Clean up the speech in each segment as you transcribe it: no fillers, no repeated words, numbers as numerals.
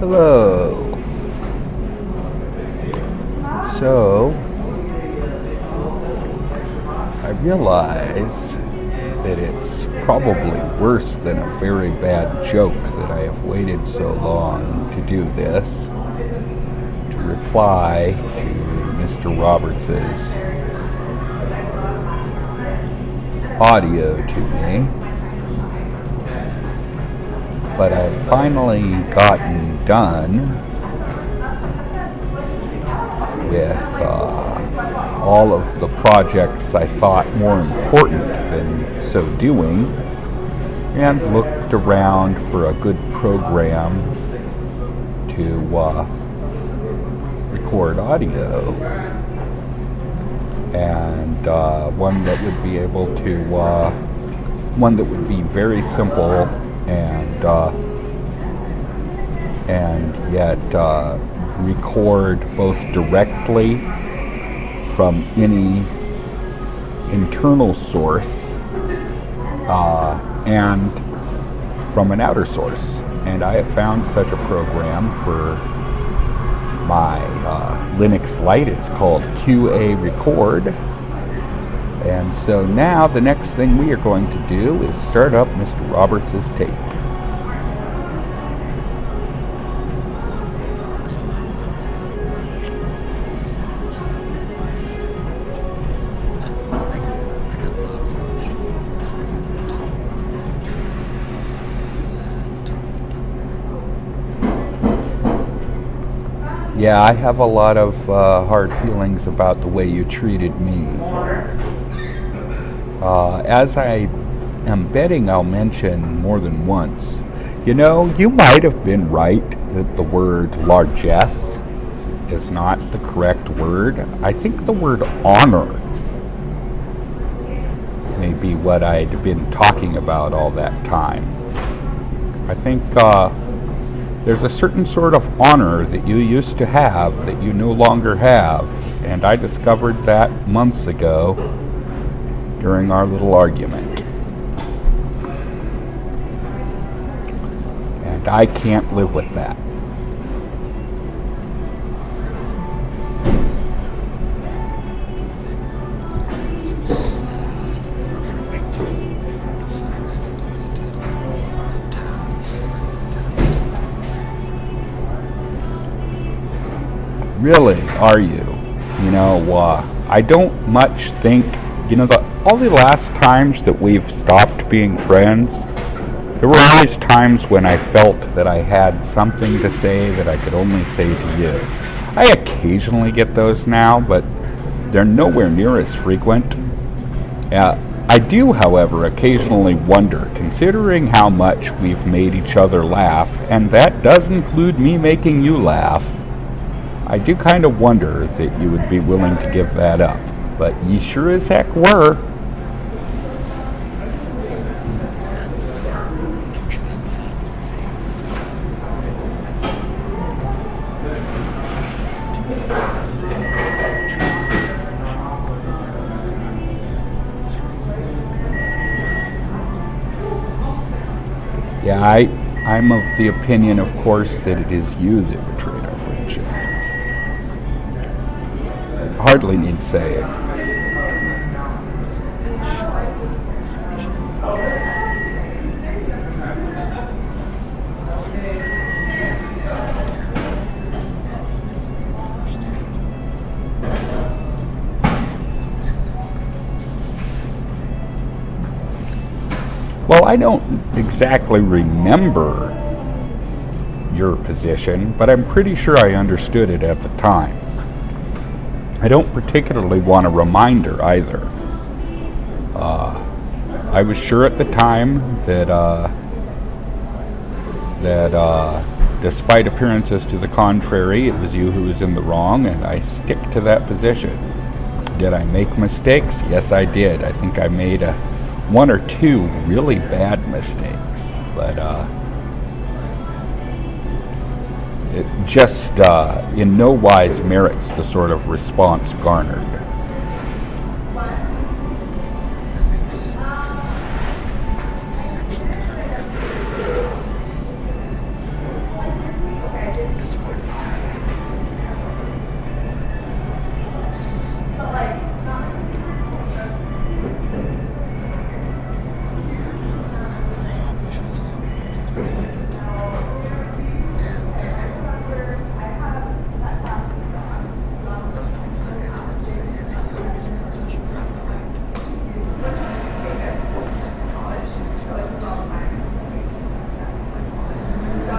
Hello. So, I realize that it's probably worse than a very bad joke that I have waited so long to do this, to reply to Mr. Roberts's audio to me. But I've finally gotten done with all of the projects I thought more important than so doing, and looked around for a good program to record audio, and one that would be able to, one that would be very simple and yet record both directly from any internal source and from an outer source. And I have found such a program for my Linux Lite. It's called QA Record. And so now the next thing we are going to do is start up Mr. Roberts' tape. Yeah, I have a lot of hard feelings about the way you treated me. As I am betting I'll mention more than once, you might have been right that the word largesse is not the correct word. I think the word honor may be what I'd been talking about all that time. I think there's a certain sort of honor that you used to have that you no longer have, and I discovered that months ago during our little argument. And I can't live with that. Really, are you? I don't much think, all the last times that we've stopped being friends, there were always times when I felt that I had something to say that I could only say to you. I occasionally get those now, but they're nowhere near as frequent. I do, however, occasionally wonder, considering how much we've made each other laugh, and that does include me making you laugh, I do kind of wonder that you would be willing to give that up. But you sure as heck were. Yeah, I'm of the opinion, of course, that it is you that betrayed our friendship. Hardly need say it. Well, I don't exactly remember your position, but I'm pretty sure I understood it at the time. I don't particularly want a reminder either. I was sure at the time that despite appearances to the contrary, it was you who was in the wrong, and I stick to that position. Did I make mistakes? Yes, I did. I think I made one or two really bad mistakes, but it just in no wise merits the sort of response garnered.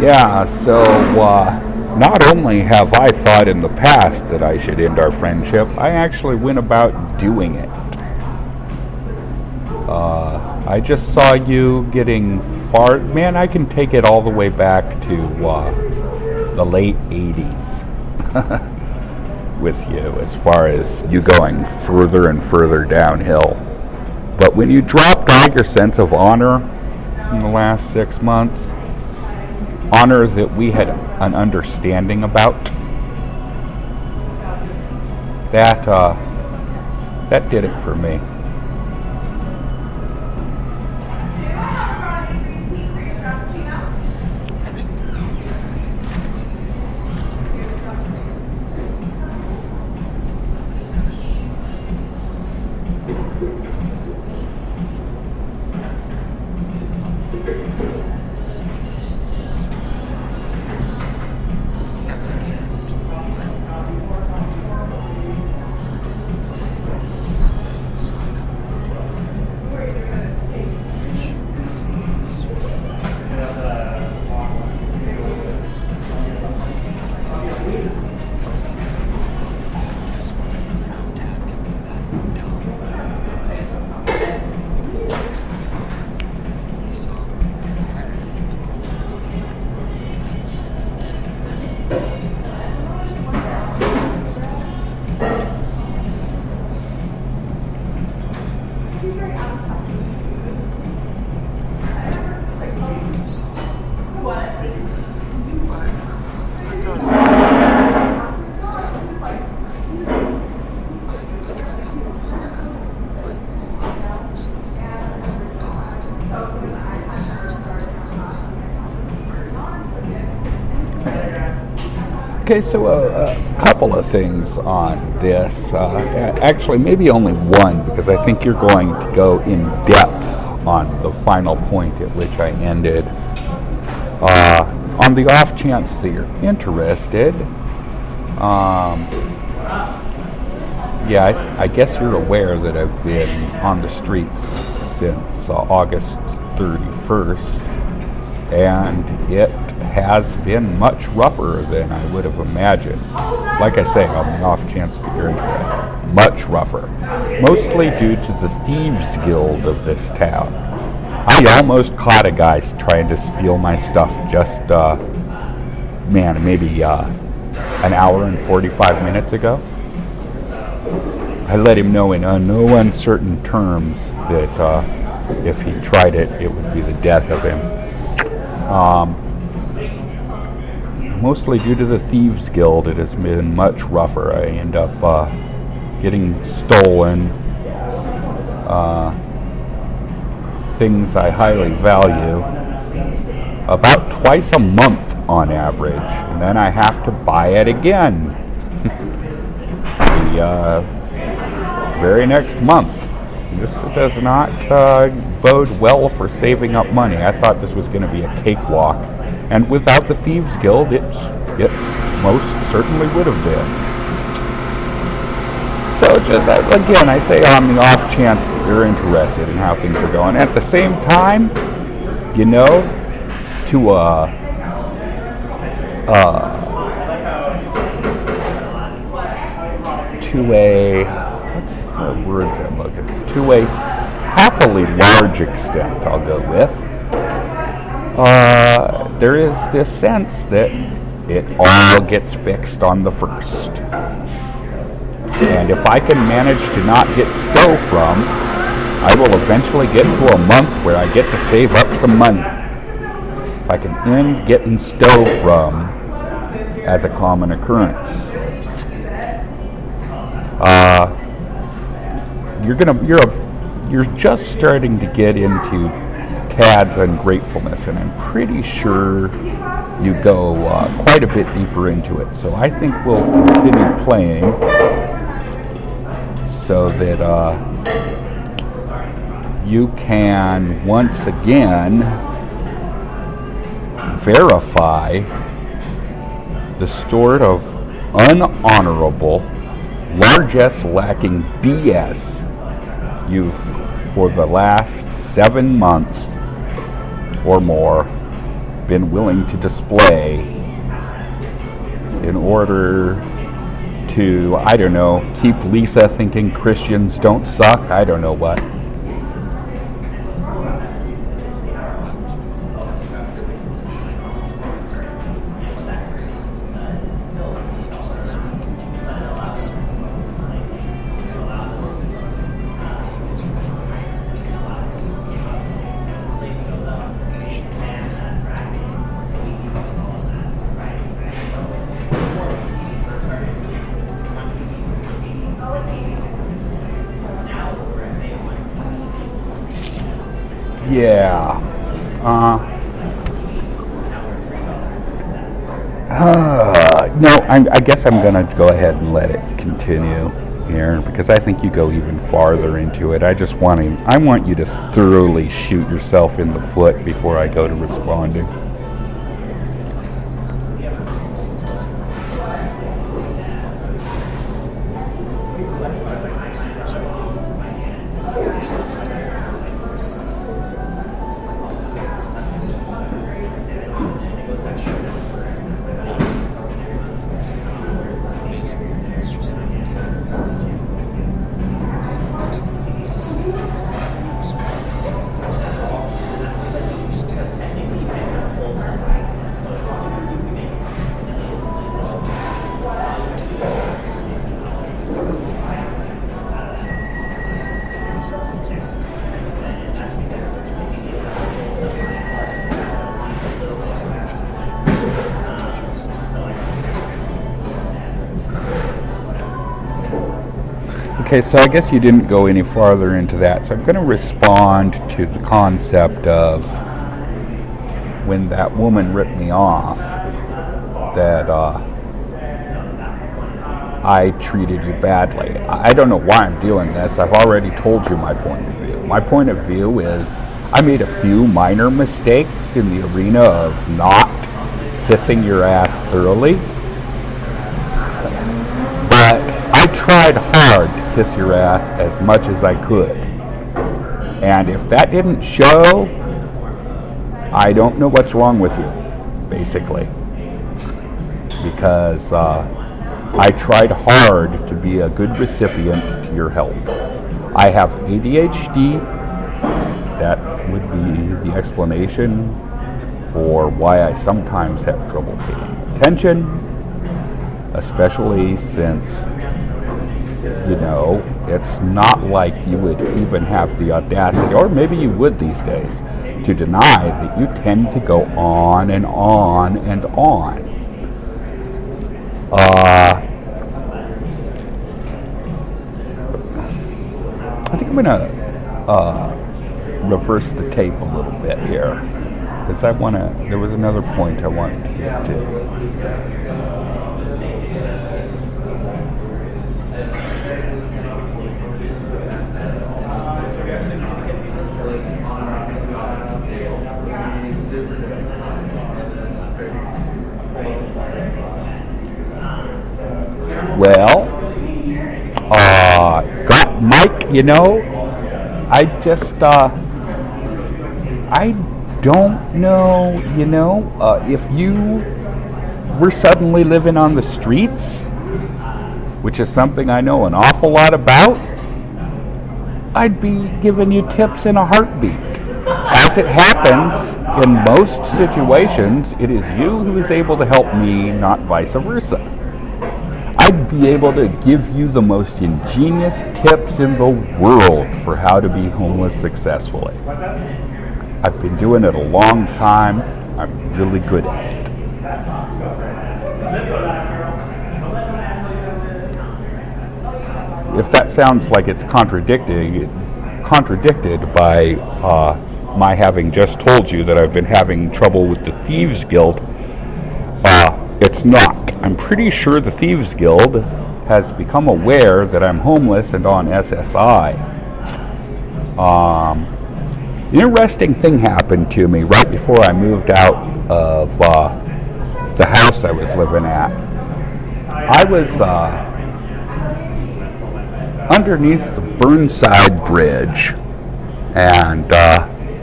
Yeah, so not only have I thought in the past that I should end our friendship, I actually went about doing it. I just saw you getting far. Man, I can take it all the way back to the late 80s with you, as far as you going further and further downhill. But when you dropped all your sense of honor in the last 6 months, honor that we had an understanding about, that did it for me. Okay, so a couple of things on this. Actually, maybe only one, because I think you're going to go in depth on the final point at which I ended. On the off chance that you're interested, yeah, I guess you're aware that I've been on the streets since August 31st, and it has been much rougher than I would have imagined. Like I say, on the off chance that you're interested, much rougher. Mostly due to the Thieves Guild of this town. I almost caught a guy trying to steal my stuff just, maybe an hour and 45 minutes ago. I let him know in no uncertain terms that if he tried it, it would be the death of him. Mostly due to the Thieves Guild, it has been much rougher. I end up getting stolen things I highly value about twice a month on average, and then I have to buy it again the very next month. This does not bode well for saving up money. I thought this was going to be a cakewalk, and without the Thieves Guild, it most certainly would have been. So just, again, I say on the off chance that you're interested in how things are going. At the same time, you know, to what's the words I'm looking for? To a happily large extent, I'll go with. There is this sense that it all gets fixed on the 1st. And if I can manage to not get stow from, I will eventually get to a month where I get to save up some money. If I can end getting stow from as a common occurrence. You're just starting to get into Tad's ungratefulness, and I'm pretty sure you go quite a bit deeper into it. So I think we'll continue playing so that you can once again verify the sort of unhonorable, largesse lacking BS you've, for the last 7 months or more, been willing to display in order to, I don't know, keep Lisa thinking Christians don't suck. I don't know what. Yeah. No, I guess I'm going to go ahead and let it continue here because I think you go even farther into it. I want you to thoroughly shoot yourself in the foot before I go to responding. Okay, so I guess you didn't go any farther into that. So I'm going to respond to the concept of when that woman ripped me off, that I treated you badly. I don't know why I'm doing this. I've already told you my point of view. My point of view is I made a few minor mistakes in the arena of not kissing your ass thoroughly. But I tried hard to kiss your ass as much as I could. And if that didn't show, I don't know what's wrong with you, basically. Because I tried hard to be a good recipient to your help. I have ADHD. That would be the explanation for why I sometimes have trouble paying attention, especially since, you know, it's not like you would even have the audacity, or maybe you would these days, to deny that you tend to go on and on and on. I think I'm going to reverse the tape a little bit here, because there was another point I wanted to get to. Well, Mike, you know, I don't know, you know, if you were suddenly living on the streets, which is something I know an awful lot about, I'd be giving you tips in a heartbeat. As it happens, in most situations, it is you who is able to help me, not vice versa. I'd be able to give you the most ingenious tips in the world for how to be homeless successfully. I've been doing it a long time. I'm really good at it. If that sounds like it's contradicted by my having just told you that I've been having trouble with the Thieves Guild, it's not. I'm pretty sure the Thieves Guild has become aware that I'm homeless and on SSI. An interesting thing happened to me right before I moved out of the house I was living at. I was underneath the Burnside Bridge, and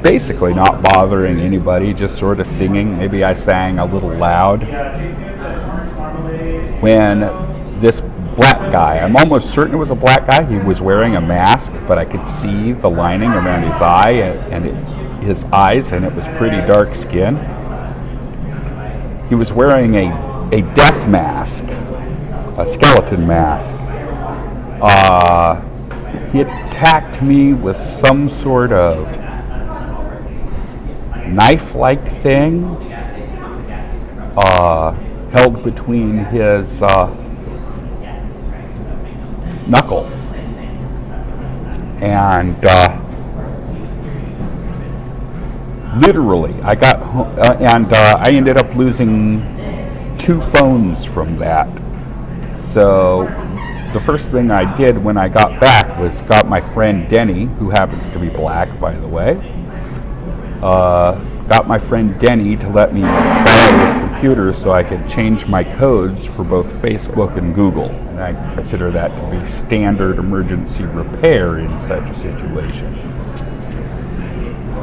basically not bothering anybody, just sort of singing. Maybe I sang a little loud. When this black guy, I'm almost certain it was a black guy, he was wearing a mask, but I could see the lining around his eye his eyes, and it was pretty dark skin. He was wearing a death mask, a skeleton mask. He attacked me with some sort of knife-like thing held between his knuckles. And literally, I got home, I ended up losing 2 phones from that. So the first thing I did when I got back was got my friend Denny, who happens to be black, by the way, got my friend Denny to let me borrow his computer so I could change my codes for both Facebook and Google. And I consider that to be standard emergency repair in such a situation.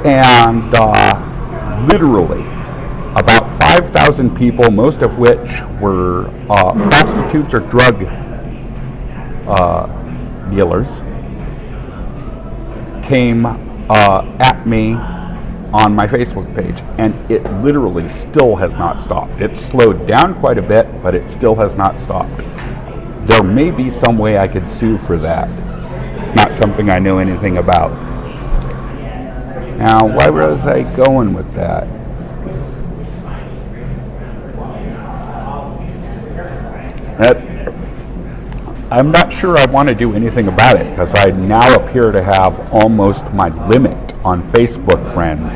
And literally, about 5,000 people, most of which were prostitutes or drug dealers, came at me on my Facebook page, and it literally still has not stopped. It's slowed down quite a bit, but it still has not stopped. There may be some way I could sue for that. It's not something I know anything about. Now, why was I going with that? I'm not sure I want to do anything about it, because I now appear to have almost my limit on Facebook friends.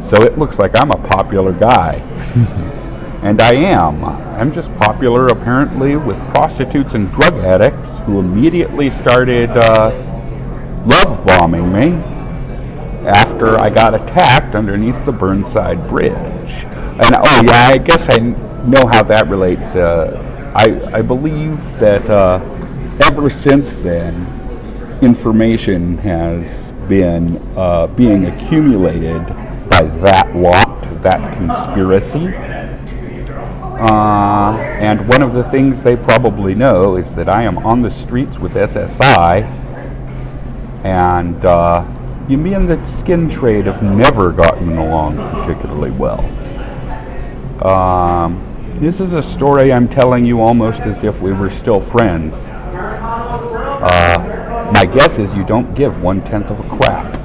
So it looks like I'm a popular guy. And I am. I'm just popular apparently with prostitutes and drug addicts who immediately started love bombing me after I got attacked underneath the Burnside Bridge. And oh yeah, I guess I know how that relates. I believe that ever since then, information has been being accumulated by that lot, that conspiracy. And one of the things they probably know is that I am on the streets with SSI, and me and the skin trade have never gotten along particularly well. This is a story I'm telling you almost as if we were still friends. My guess is you don't give 1/10 of a crap.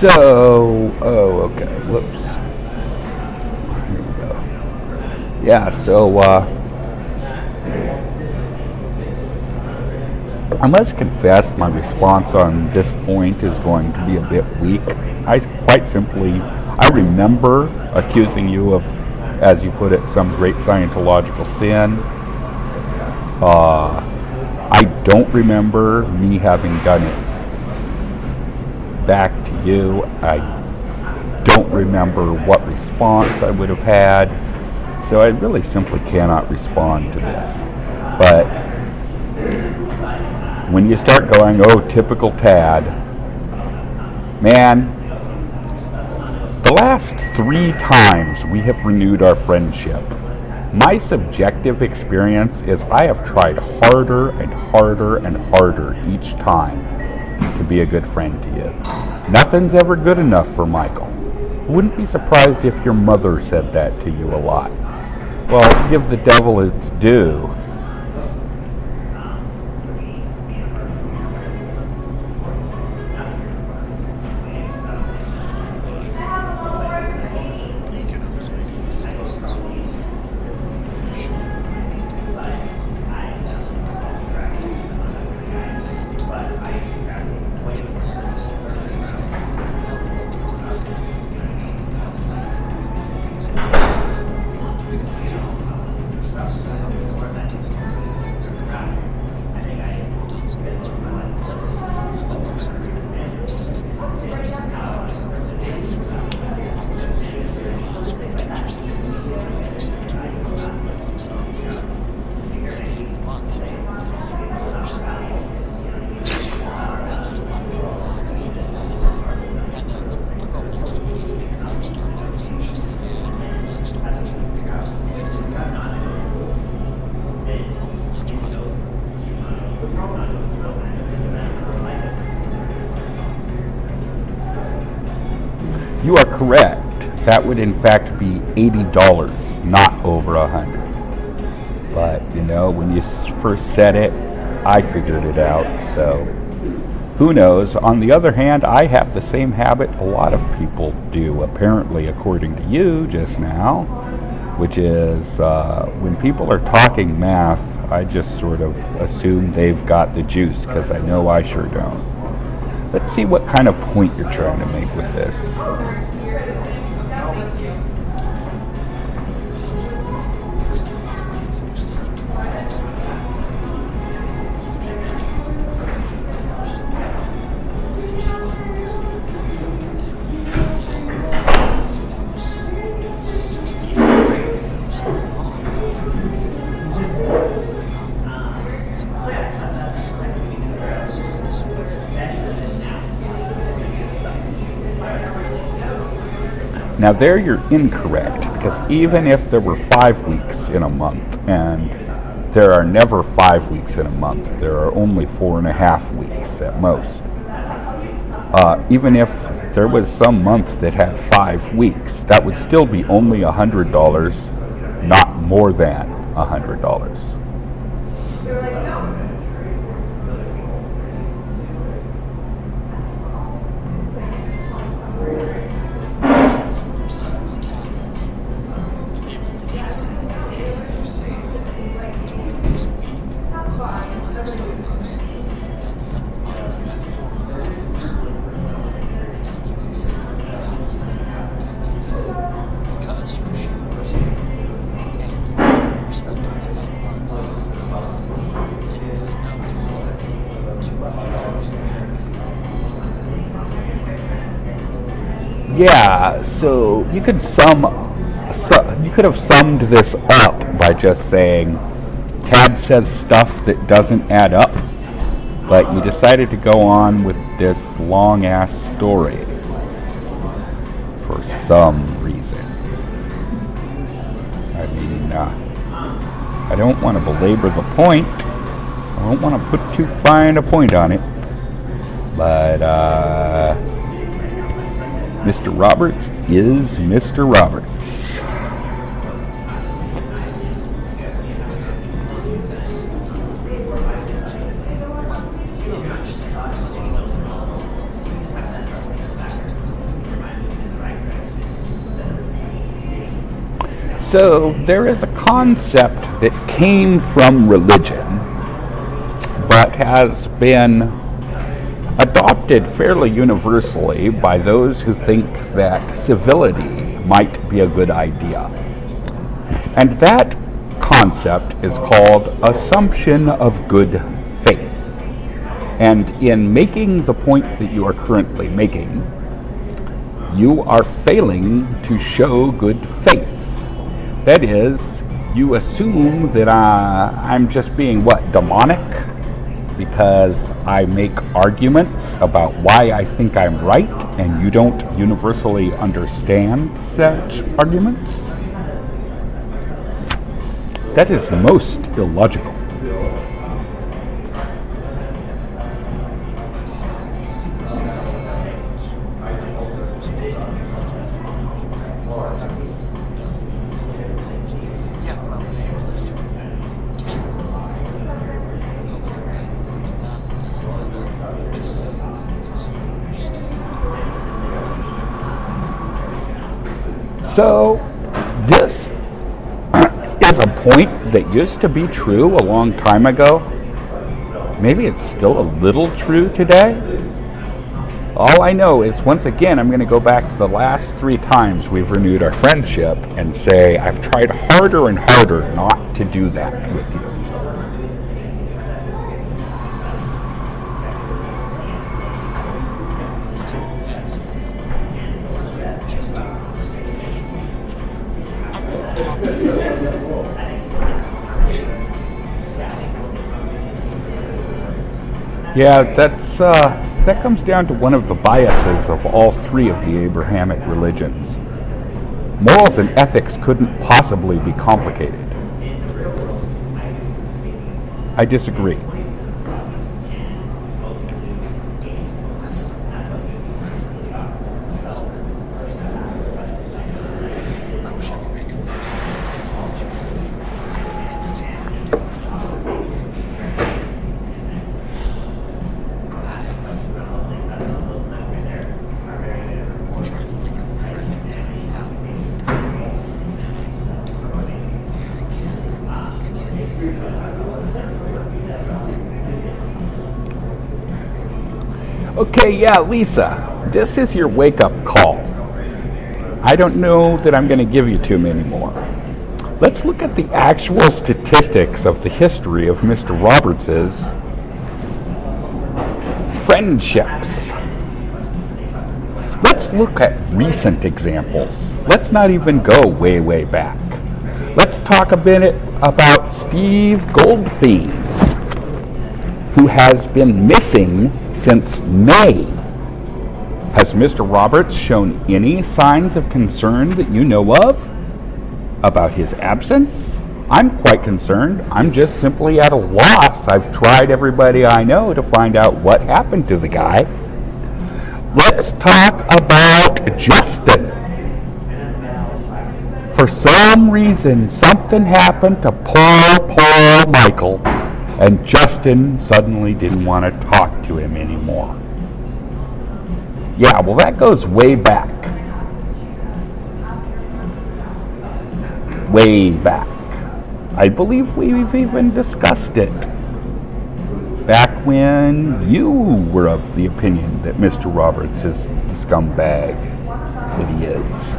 Okay, whoops. Here we go. Yeah, so, I must confess my response on this point is going to be a bit weak. I remember accusing you of, as you put it, some great Scientological sin. I don't remember me having done it back to you. I don't remember what response I would have had, so I really simply cannot respond to this. But when you start going, oh, typical Tad, man, the last 3 times we have renewed our friendship, my subjective experience is I have tried harder and harder and harder each time to be a good friend to you. Nothing's ever good enough for Michael. Wouldn't be surprised if your mother said that to you a lot. Well, to give the devil its due, you are correct. That would in fact be $80, not over $100. But when you first said it, I figured it out. So who knows? On the other hand, I have the same habit a lot of people do, apparently, according to you just now, which is when people are talking math, I just sort of assume they've got the juice, because I know I sure don't. Let's see what kind of point you're trying to make with this. Now there you're incorrect, because even if there were 5 weeks in a month, and there are never 5 weeks in a month, there are only 4.5 weeks at most. Even if there was some month that had 5 weeks, that would still be only $100, not more than $100. Yeah, so you could have summed this up by just saying Tad says stuff that doesn't add up, but you decided to go on with this long ass story for some reason. I mean, I don't want to belabor the point. I don't want to put too fine a point on it, but Mr. Roberts is Mr. Roberts. So there is a concept that came from religion, but has been adopted fairly universally by those who think that civility might be a good idea. And that concept is called assumption of good faith. And in making the point that you are currently making, you are failing to show good faith. That is, you assume that I'm just being, demonic? because I make arguments about why I think I'm right and you don't universally understand such arguments? That is most illogical. So, this is a point that used to be true a long time ago. Maybe it's still a little true today. All I know is, once again, I'm going to go back to the last 3 times we've renewed our friendship and say I've tried harder and harder not to do that with you. Yeah, that comes down to one of the biases of all 3 of the Abrahamic religions. Morals and ethics couldn't possibly be complicated. I disagree. Okay, yeah, Lisa, this is your wake-up call. I don't know that I'm going to give you to me anymore. Let's look at the actual statistics of the history of Mr. Roberts's friendships. Let's look at recent examples. Let's not even go way, way back. Let's talk a bit about Steve Goldfein, who has been missing since May. Has Mr. Roberts shown any signs of concern that you know of about his absence? I'm quite concerned. I'm just simply at a loss. I've tried everybody I know to find out what happened to the guy. Let's talk about Justin. For some reason, something happened to poor Michael, and Justin suddenly didn't want to talk to him anymore. Yeah, well, that goes way back. Way back. I believe we've even discussed it back when you were of the opinion that Mr. Roberts is the scumbag that he is.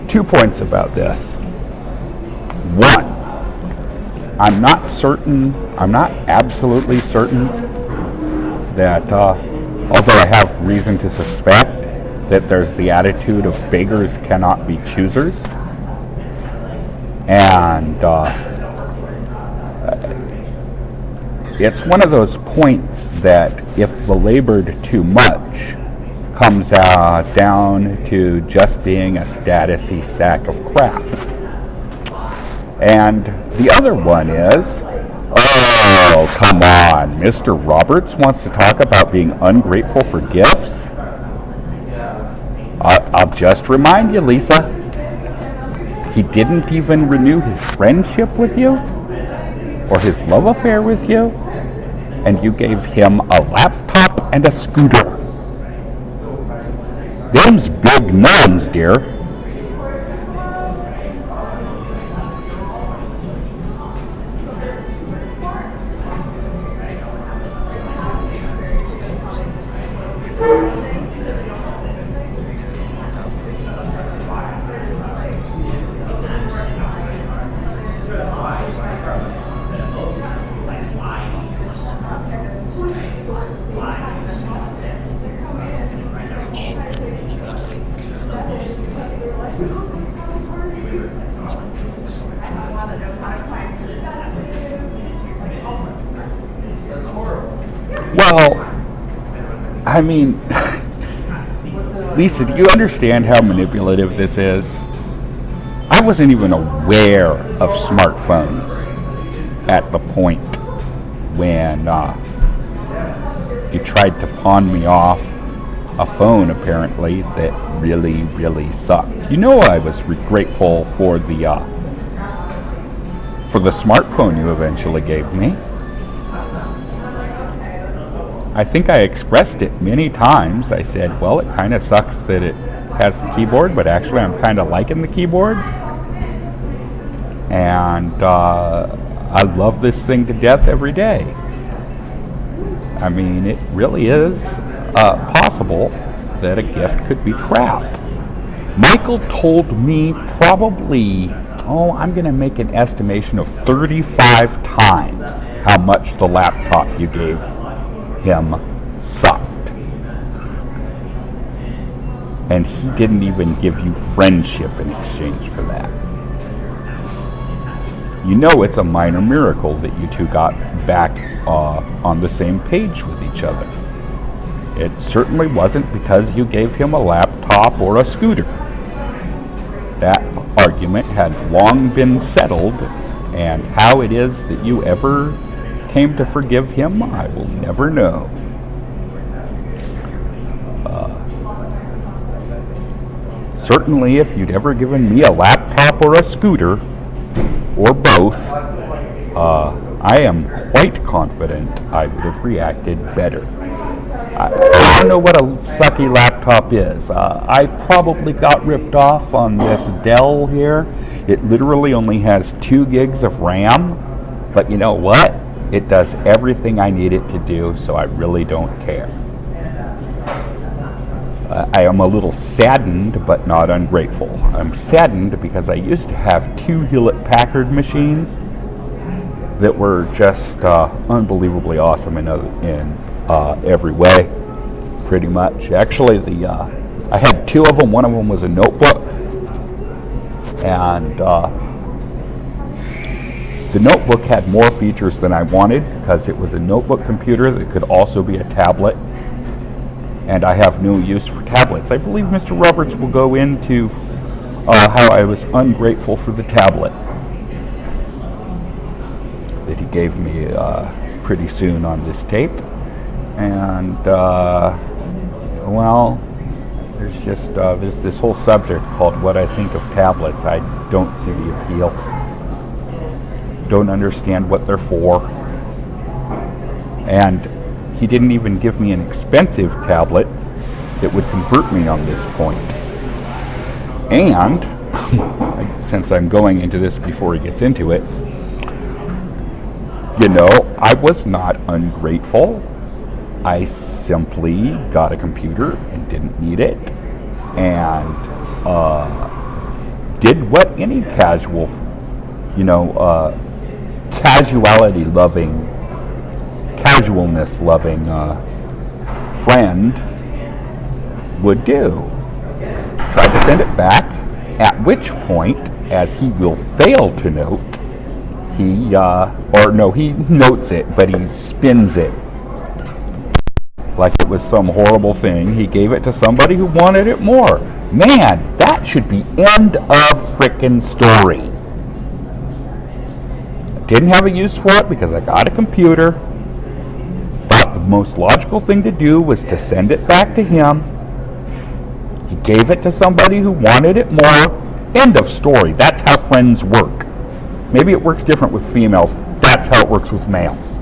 Two points about this. One, I'm not absolutely certain that, although I have reason to suspect that there's the attitude of beggars cannot be choosers, and it's one of those points that, if belabored too much, comes down to just being a statusy sack of crap. And the other one is, oh, come on, Mr. Roberts wants to talk about being ungrateful for gifts? I'll just remind you, Lisa, he didn't even renew his friendship with you, or his love affair with you. and you gave him a laptop and a scooter. Them's big nuns, dear. Well, I mean, Lisa, do you understand how manipulative this is? I wasn't even aware of smartphones at the point when you tried to pawn me off a phone, apparently, that really, really sucked. You know, I was grateful for the smartphone you eventually gave me. I think I expressed it many times. I said, well, it kind of sucks that it has the keyboard, but actually I'm kind of liking the keyboard. And I love this thing to death every day. I mean, it really is possible that a gift could be crap. Michael told me probably, I'm going to make an estimation of 35 times how much the laptop you gave him sucked. And he didn't even give you friendship in exchange for that. You know, it's a minor miracle that you two got back on the same page with each other. It certainly wasn't because you gave him a laptop or a scooter. That argument had long been settled, and how it is that you ever came to forgive him, I will never know. Certainly, if you'd ever given me a laptop or a scooter, or both, I am quite confident I would have reacted better. I don't know what a sucky laptop is. I probably got ripped off on this Dell here. It literally only has 2 gigs of RAM, but you know what? It does everything I need it to do, so I really don't care. I am a little saddened, but not ungrateful. I'm saddened because I used to have 2 Hewlett-Packard machines that were just unbelievably awesome in every way, pretty much. Actually, I had 2 of them. One of them was a notebook, and the notebook had more features than I wanted because it was a notebook computer that could also be a tablet, and I have no use for tablets. I believe Mr. Roberts will go into how I was ungrateful for the tablet that he gave me pretty soon on this tape. And, well, there's just there's this whole subject called what I think of tablets. I don't see the appeal. Don't understand what they're for. And he didn't even give me an expensive tablet that would convert me on this point. And, since I'm going into this before he gets into it, you know, I was not ungrateful. I simply got a computer and didn't need it, and did what any casual, casualness-loving friend would do. Tried to send it back, at which point, as he will fail to note, he notes it, but he spins it like it was some horrible thing. He gave it to somebody who wanted it more. Man, that should be end of frickin' story. Didn't have a use for it because I got a computer. Thought the most logical thing to do was to send it back to him. He gave it to somebody who wanted it more. End of story. That's how friends work. Maybe it works different with females. That's how it works with males.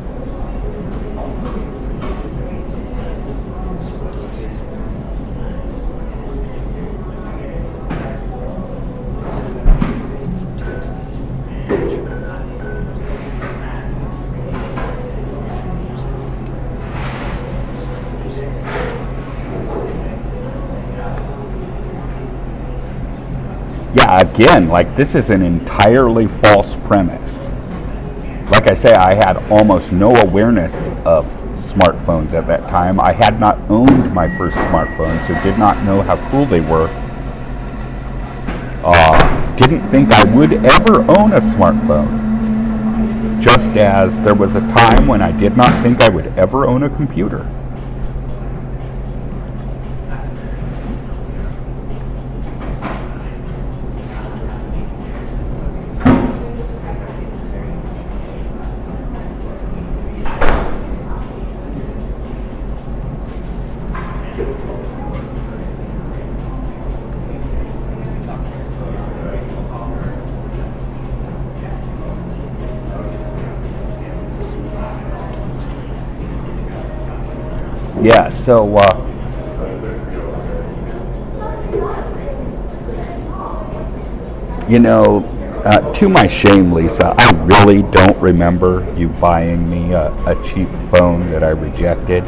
again, like, this is an entirely false premise. Like I say, I had almost no awareness of smartphones at that time. I had not owned my first smartphone, so did not know how cool they were. Didn't think I would ever own a smartphone. Just as there was a time when I did not think I would ever own a computer. Yeah, so to my shame, Lisa, I really don't remember you buying me a cheap phone that I rejected.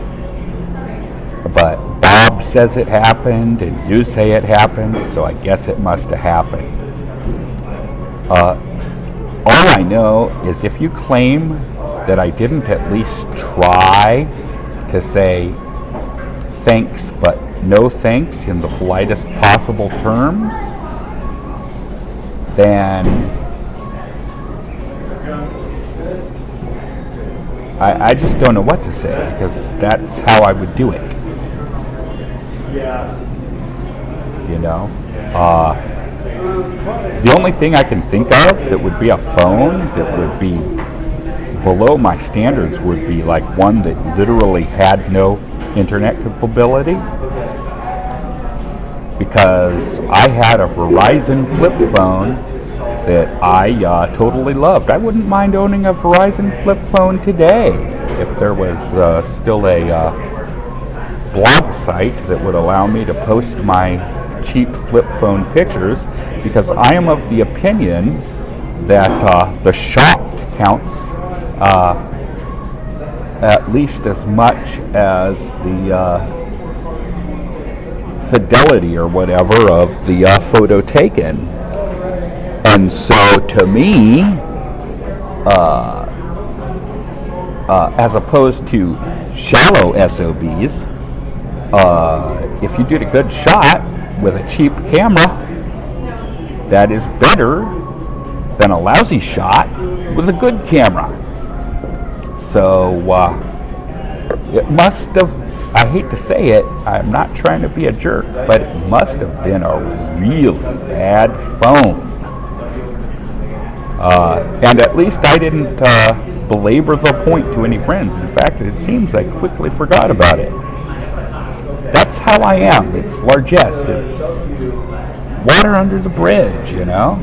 But Bob says it happened, and you say it happened, so I guess it must have happened. All I know is if you claim that I didn't at least try to say thanks but no thanks in the politest possible terms, then I just don't know what to say, because that's how I would do it. The only thing I can think of that would be a phone that would be below my standards would be like one that literally had no internet capability, because I had a Verizon flip phone that I totally loved. I wouldn't mind owning a Verizon flip phone today if there was still a blog site that would allow me to post my cheap flip phone pictures, because I am of the opinion that the shot counts at least as much as the fidelity or whatever of the photo taken. And so to me, as opposed to shallow SOBs, if you did a good shot with a cheap camera, that is better than a lousy shot with a good camera. So it must have, I hate to say it, I'm not trying to be a jerk, but it must have been a really bad phone. And at least I didn't belabor the point to any friends. In fact, it seems I quickly forgot about it. That's how I am. It's largesse. It's water under the bridge, you know?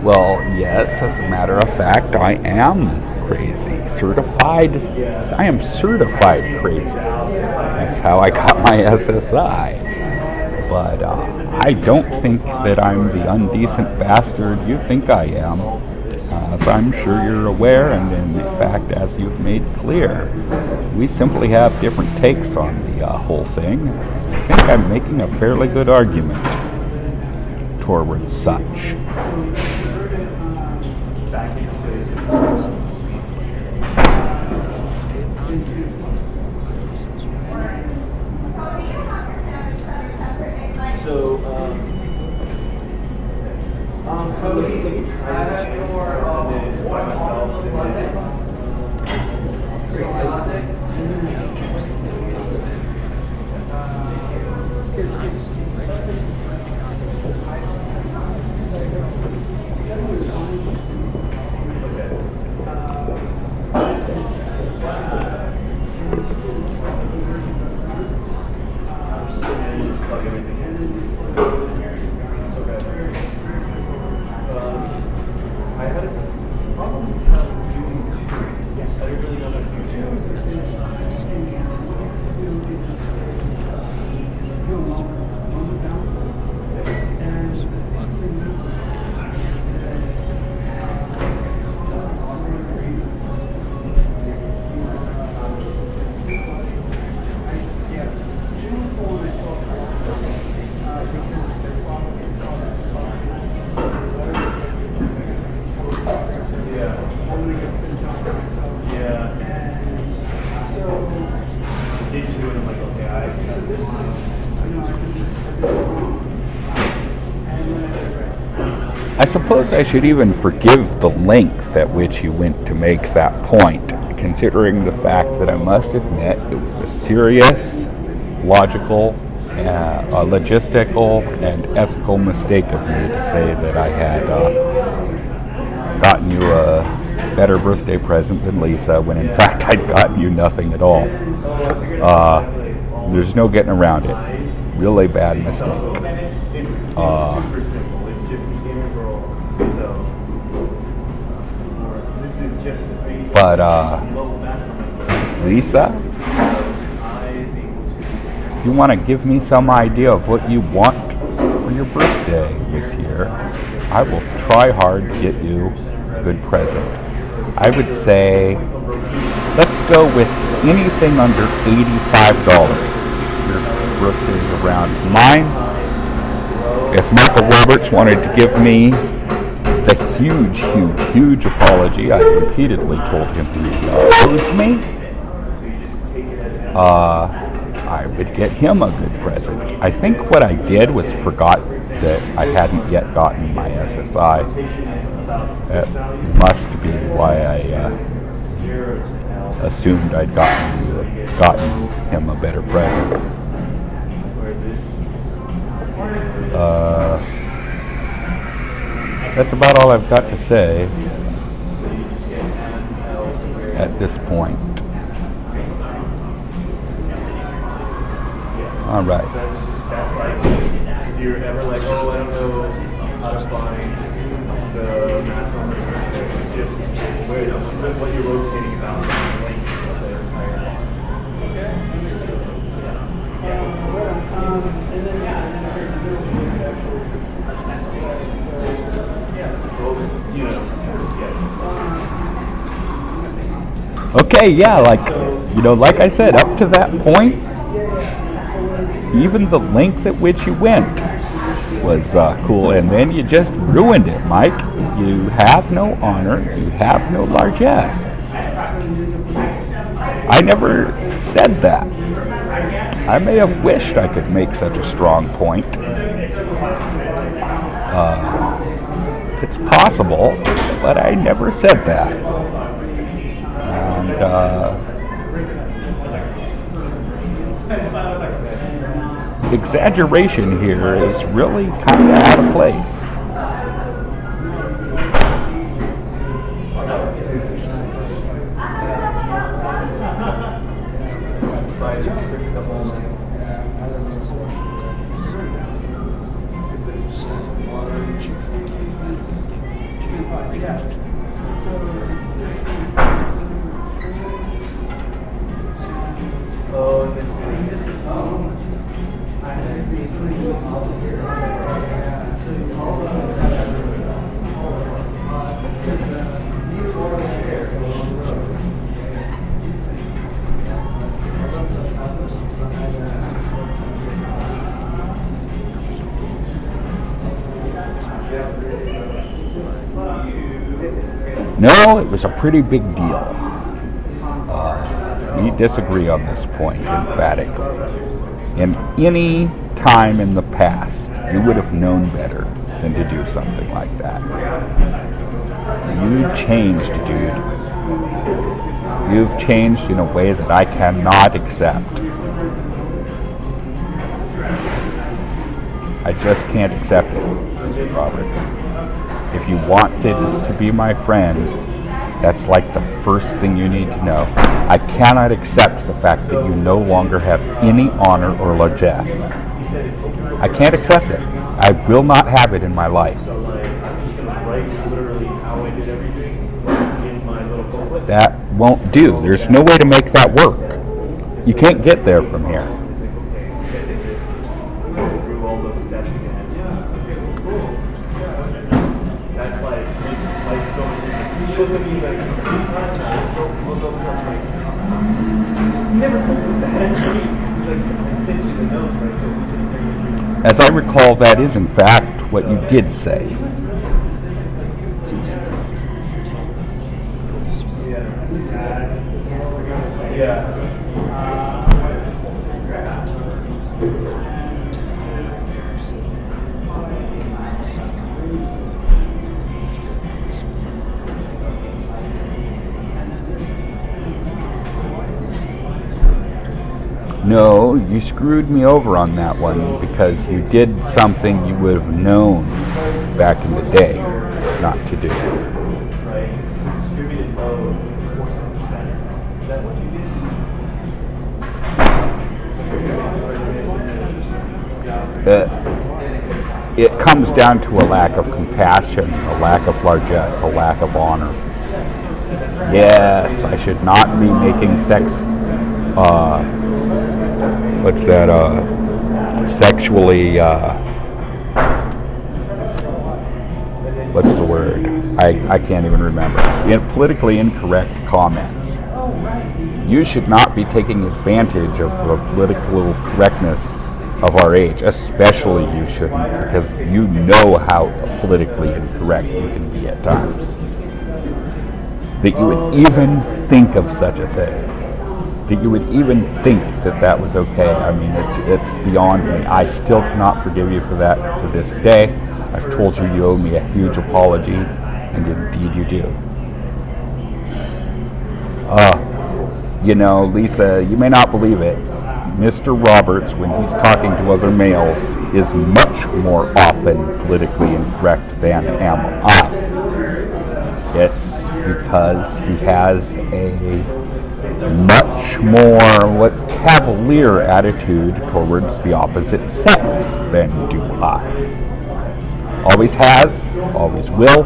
Well, yes, as a matter of fact, I am crazy. Certified. I am certified crazy. That's how I got my SSI. But I don't think that I'm the undecent bastard you think I am. As I'm sure you're aware, and in fact, as you've made clear, we simply have different takes on the whole thing. I think I'm making a fairly good argument towards such. Cody, I have your by myself. Plug everything in. Okay. I had a problem doing I didn't really know how to do exercise. I suppose I should even forgive the length at which you went to make that point, considering the fact that I must admit it was a serious, logical, logistical, and ethical mistake of me to say that I had gotten you a better birthday present than Lisa, when in fact I'd gotten you nothing at all. There's no getting around it. Really bad mistake. But Lisa, if you want to give me some idea of what you want for your birthday this year, I will try hard to get you a good present. I would say, let's go with anything under $85. Your birthday is around mine. If Michael Roberts wanted to give me the huge apology I repeatedly told him he owes me, I would get him a good present. I think what I did was forgot that I hadn't yet gotten my SSI. That must be why I assumed I'd gotten him a better present. That's about all I've got to say at this point. All right. That's like, if you're ever like, oh, I don't know how to find the mask on the it's just what you're rotating about the length of the entire line. Okay, yeah, like I said, up to that point, even the length at which you went was cool, and then you just ruined it, Mike. You have no honor, you have no largesse. I never said that. I may have wished I could make such a strong point. It's possible, but I never said that. And exaggeration here is really kind of out of place. No, it was a pretty big deal. We disagree on this point emphatically. In any time in the past, you would have known better than to do something like that. You changed, dude. You've changed in a way that I cannot accept. I just can't accept it, Mr. Roberts. If you wanted to be my friend, that's like the first thing you need to know. I cannot accept the fact that you no longer have any honor or largesse. I can't accept it. I will not have it in my life. So like, I'm just gonna write literally how I did everything in my little booklet. That won't do. There's no way to make that work. You can't get there from here. It's like, okay, I did this, go through all those steps again. Yeah, okay, well, cool. That's like, it's like so, you look at me like, you never told us that. Like, I sent you the notes, right? So we can bring it through. As I recall, that is in fact what you did say. Yeah. No, you screwed me over on that one because you did something you would have known back in the day not to do. Right? Distributed load, 4%. Is that what you did? It comes down to a lack of compassion, a lack of largesse, a lack of honor. Yes, I should not be making sex, sexually, what's the word? I can't even remember. Politically incorrect comments. You should not be taking advantage of the political correctness of our age, especially you shouldn't, because you know how politically incorrect you can be at times. That you would even think of such a thing. That you would even think that that was okay. I mean, it's beyond me. I still cannot forgive you for that to this day. I've told you you owe me a huge apology, and indeed you do. You know, Lisa, you may not believe it. Mr. Roberts, when he's talking to other males, is much more often politically incorrect than am I. It's because he has a much more cavalier attitude towards the opposite sex than do I. Always has, always will.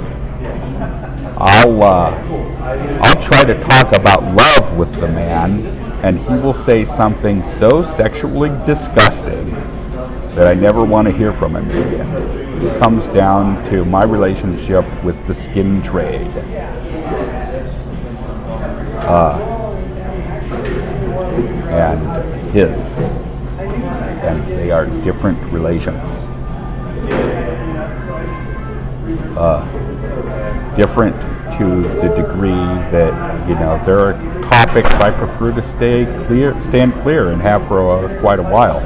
I'll try to talk about love with the man, and he will say something so sexually disgusting that I never want to hear from him again. This comes down to my relationship with the skin trade. And his. And they are different relations. Different to the degree that, you know, there are topics I prefer to stand clear and have for quite a while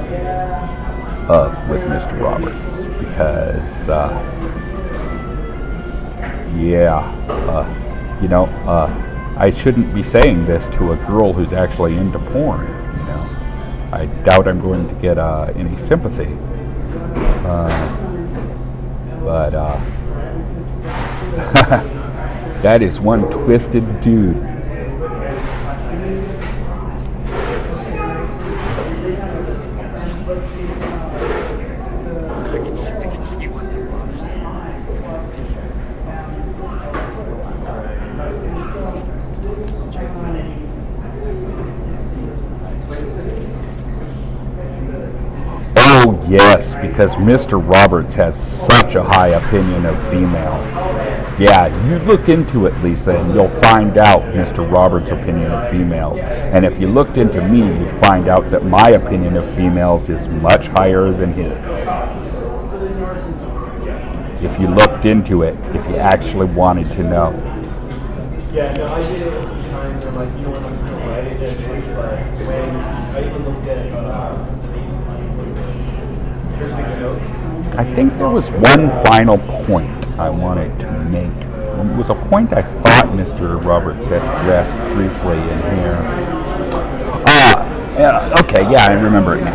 of with Mr. Roberts, because I shouldn't be saying this to a girl who's actually into porn. You know, I doubt I'm going to get any sympathy, but that is one twisted dude. I can see what that bothers him. Oh yes, because Mr. Roberts has such a high opinion of females. Yeah, you look into it, Lisa, and you'll find out Mr. Roberts' opinion of females. And if you looked into me, you'd find out that my opinion of females is much higher than his. If you looked into it, if you actually wanted to know. Yeah, no, I did it a few times. I'm like, you know what, I'm just gonna write it as is, but when I even looked at Jersey notes. I think there was one final point I wanted to make. It was a point I thought Mr. Roberts had addressed briefly in here. Okay, yeah, I remember it now.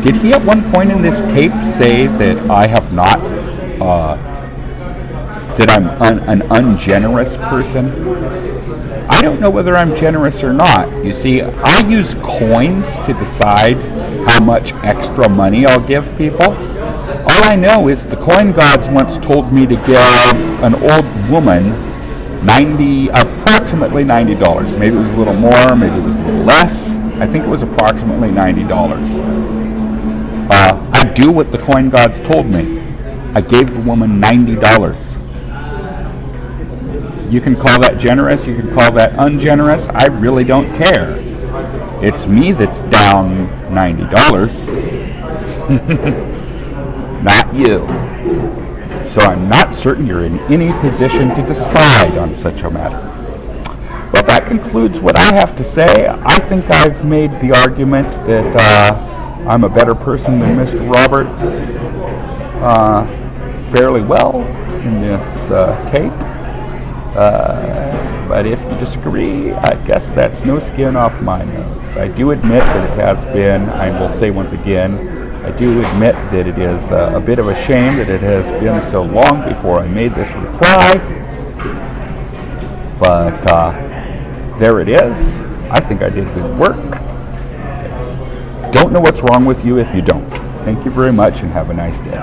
Did he at one point in this tape say that I have not, that I'm an ungenerous person? I don't know whether I'm generous or not. You see, I use coins to decide how much extra money I'll give people. All I know is the coin gods once told me to give an old woman approximately $90. Maybe it was a little more, maybe it was a little less. I think it was approximately $90. I do what the coin gods told me. I gave the woman $90. You can call that generous, you can call that ungenerous. I really don't care. It's me that's down $90. Not you. So I'm not certain you're in any position to decide on such a matter. Well, that concludes what I have to say. I think I've made the argument that I'm a better person than Mr. Roberts fairly well in this tape. But if you disagree, I guess that's no skin off my nose. I do admit that it has been, I will say once again, I do admit that it is a bit of a shame that it has been so long before I made this reply. But there it is. I think I did good work. Don't know what's wrong with you if you don't. Thank you very much and have a nice day.